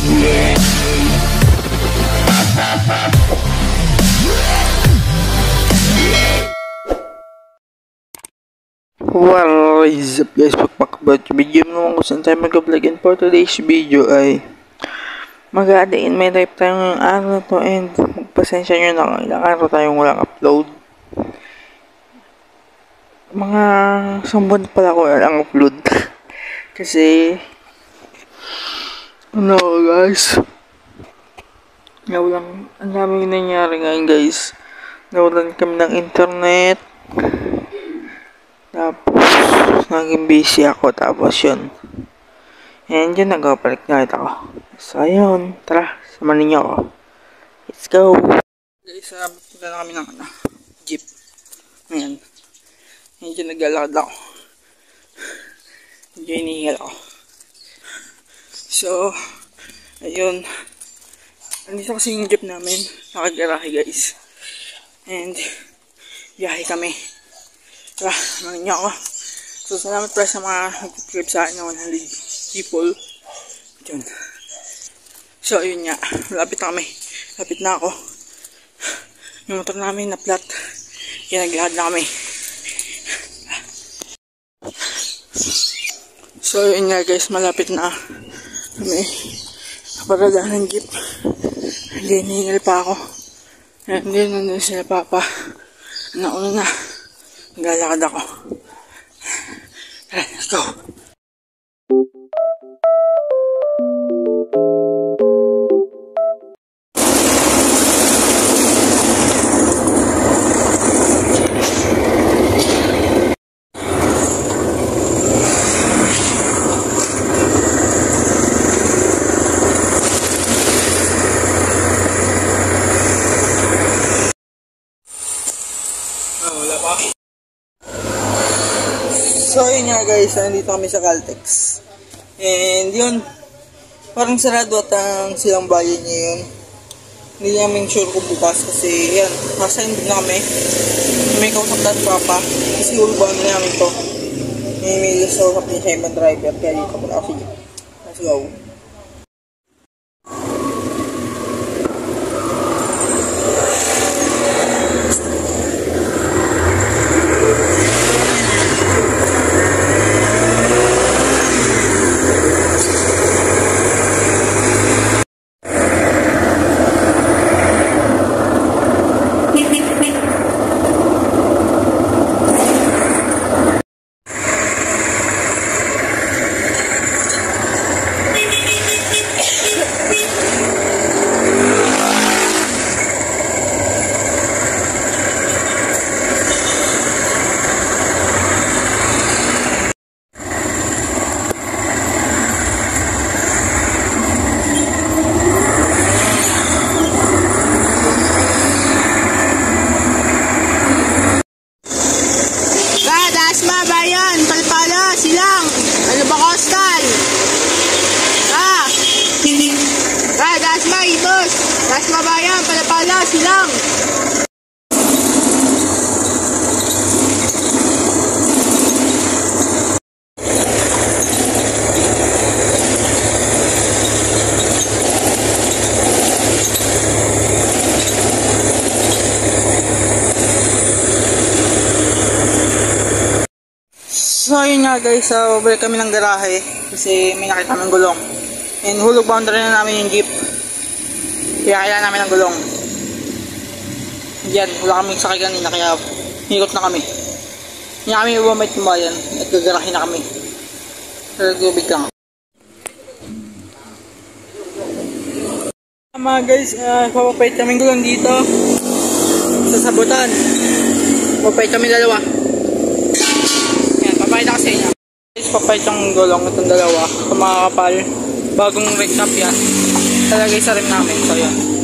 What is up guys, pagpakabat video naman kung saan tayo mag-vlog, and for today's video ay mag-a-day in my life tayo ngayong araw na to, and pasensya nyo na ilang araw tayong walang upload. Mga sambon pala ko walang upload kasi ano guys, nawalan, ang daming nangyari ngayon guys. Nawalan kami ng internet, tapos naging busy ako, tapos yun, and yun, nagpapalik na ulit ako. So ayun, tara, samahan niyo ako, let's go guys. Punta na kami ng jeep. Ayan, medyo naglalakad ako, medyo hinihingal ako. So ayun, andito kasi yung jeep namin, nakagarahe guys, and biyahe kami. Tara, samahan niyo ako. So salamat pala sa mga nag-subscribe sa akin na 100 people. Yun. So ayun nga, lapit na kami, lapit na ako. Yung motor namin na flat, kaya naglakad na kami. So ayun nga guys, malapit na kami kaparadahan ng jeep. Hindi, hinihingal pa ako. Hindi, nandun sila papa. Nauna na, naglalakad ako. Tara, let's go. Wala pa. So yun nga guys, nandito kami sa Caltex, and yun, parang sarado at ang silang bayan niya yun. Hindi namin sure kung bukas kasi yan, nasa hindi na kami, may kausap na papa kasi ulbaan na namin to. May kausap niya siya ibang driver, kaya dito ko na ako. Let's go. Das Mabayan, Palapala, Silang. So yun nga guys, babalik kami ng garahe kasi may nakita kaming gulong, and hulog boundary na namin yung jeep. Kaya kailangan namin ng gulong. Diyan, wala kaming sakay kanina, kaya hikot na kami. Hindi kami ibabait ng bayan at gagarahin na kami. Pero gubig lang. Mga guys, papapait kaming gulong dito sa sabutan. Papapait kami dalawa. Yan, papapait ako sa inyo. Guys, papapait yung gulong itong dalawa. Kung makakapal, bagong rig shop yan. Talagay sa rim namin, so yun.